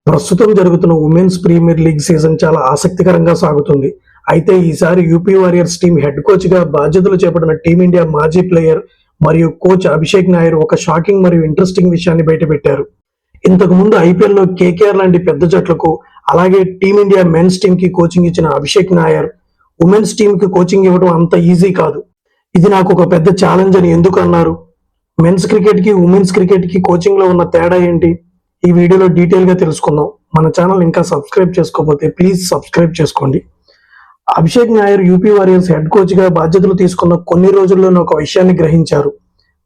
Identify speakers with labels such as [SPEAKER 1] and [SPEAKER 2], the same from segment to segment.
[SPEAKER 1] ప్రస్తుతం జరుగుతున్న women's premier league season చాలా ఆసక్తికరంగా సాగుతుంది. అయితే ఈసారి UP warriors team head coach గా బాధ్యతలు చేపట్టిన టీమిండియా మాజీ ప్లేయర్ మరియు కోచ్ అభిషేక్ నాయర్ ఒక షాకింగ్ మరియు ఇంట్రెస్టింగ్ విషయాన్ని బయటపెట్టారు. ఇంతకు ముందు ఐపీఎల్ లో కేకేఆర్ లాంటి పెద్ద జట్లకు, అలాగే టీమిండియా మెన్స్ టీం కి కోచింగ్ ఇచ్చిన అభిషేక్ నాయర్ ఉమెన్స్ టీం కి కోచింగ్ ఇవ్వడం అంత ఈజీ కాదు. ఇది నాకు ఒక పెద్ద ఛాలెంజ్ అని ఎందుకు అన్నారు? మెన్స్ క్రికెట్ కి ఉమెన్స్ క్రికెట్ కి కోచింగ్ లో ఉన్న తేడా ఏంటి? ఈ వీడియోలో డీటెయిల్ గా తెలుసుకుందాం. మన ఛానల్ ఇంకా సబ్స్క్రైబ్ చేసుకోకపోతే ప్లీజ్ సబ్స్క్రైబ్ చేసుకోండి. Abhishek Nair UP warriors head coach గా బాధ్యతలు తీసుకున్న కొన్ని రోజుల్లోనే ఒక విషయాన్ని గ్రహించారు.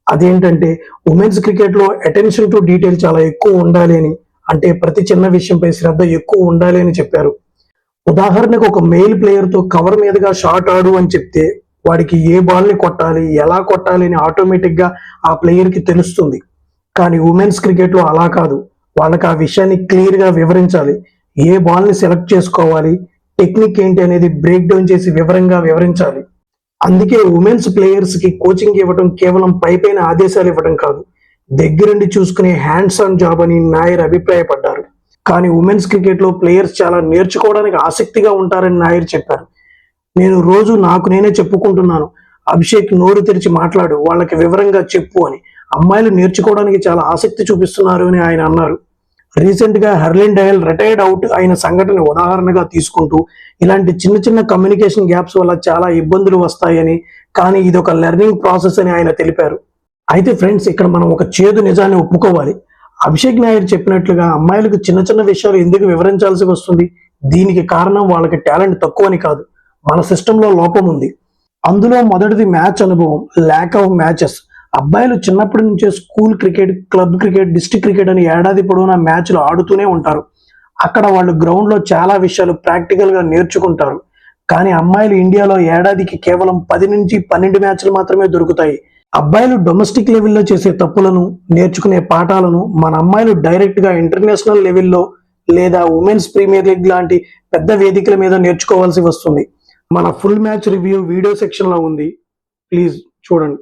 [SPEAKER 1] అదేంటంటే ఉమెన్స్ క్రికెట్ లో అటెన్షన్ టు డీటెయిల్ చాలా ఎక్కువ ఉండాలి అని, అంటే ప్రతి చిన్న విషయంపై శ్రద్ధ ఎక్కువ ఉండాలి అని చెప్పారు. ఉదాహరణకు ఒక మెయిల్ ప్లేయర్ తో కవర్ మీదుగా షాట్ ఆడు అని చెప్తే వాడికి ఏ బాల్ ని కొట్టాలి, ఎలా కొట్టాలి అని ఆటోమేటిక్ గా ఆ ప్లేయర్ కి తెలుస్తుంది. కానీ ఉమెన్స్ క్రికెట్ లో అలా కాదు. వాళ్ళకి ఆ విషయాన్ని క్లియర్ గా వివరించాలి. ఏ బాల్ ని సెలెక్ట్ చేసుకోవాలి, టెక్నిక్ ఏంటి అనేది బ్రేక్ డౌన్ చేసి వివరంగా వివరించాలి. అందుకే ఉమెన్స్ ప్లేయర్స్ కి కోచింగ్ ఇవ్వడం కేవలం పైపైన ఆదేశాలు ఇవ్వడం కాదు, దగ్గరుండి చూసుకునే హ్యాండ్స్ ఆన్ జాబ్ అని నాయర్ అభిప్రాయపడ్డారు. కానీ ఉమెన్స్ క్రికెట్ లో ప్లేయర్స్ చాలా నేర్చుకోవడానికి ఆసక్తిగా ఉంటారని నాయర్ చెప్పారు. నేను రోజు నాకు నేనే చెప్పుకుంటున్నాను, అభిషేక్ నోరు తెరిచి మాట్లాడు, వాళ్ళకి వివరంగా చెప్పు అని. అమ్మాయిలు నేర్చుకోవడానికి చాలా ఆసక్తి చూపిస్తున్నారు అని ఆయన అన్నారు. రీసెంట్ గా హర్లిన్ డయల్ రిటైర్డ్ అవుట్ అయిన సంఘటన ఉదాహరణగా తీసుకుంటూ, ఇలాంటి చిన్న చిన్న కమ్యూనికేషన్ గ్యాప్స్ వల్ల చాలా ఇబ్బందులు వస్తాయని, కానీ ఇది ఒక లెర్నింగ్ ప్రాసెస్ అని ఆయన తెలిపారు. అయితే ఫ్రెండ్స్, ఇక్కడ మనం ఒక చేదు నిజాన్ని ఒప్పుకోవాలి. అభిషేక్ నాయర్ చెప్పినట్లుగా అమ్మాయిలకు చిన్న చిన్న విషయాలు ఎందుకు వివరించాల్సి వస్తుంది? దీనికి కారణం వాళ్ళకి టాలెంట్ తక్కువని కాదు, మన సిస్టంలో లోపం ఉంది. అందులో మొదటిది మ్యాచ్ అనుభవం, ల్యాక్ ఆఫ్ మ్యాచెస్. అబ్బాయిలు చిన్నప్పటి నుంచే school cricket, club cricket, district cricket అని ఏడాది పొడవునా మ్యాచ్లు ఆడుతూనే ఉంటారు. అక్కడ వాళ్ళు గ్రౌండ్ లో చాలా విషయాలు ప్రాక్టికల్ గా నేర్చుకుంటారు. కానీ అమ్మాయిలు ఇండియాలో ఏడాదికి కేవలం 10 నుంచి 12 మ్యాచ్లు మాత్రమే దొరుకుతాయి. అబ్బాయిలు డొమెస్టిక్ లెవెల్లో చేసే తప్పులను, నేర్చుకునే పాఠాలను మన అమ్మాయిలు డైరెక్ట్ గా ఇంటర్నేషనల్ లెవెల్లో లేదా ఉమెన్స్ ప్రీమియర్ లీగ్ లాంటి పెద్ద వేదికల మీద నేర్చుకోవాల్సి వస్తుంది. మన full match review video section లో ఉంది, ప్లీజ్ చూడండి.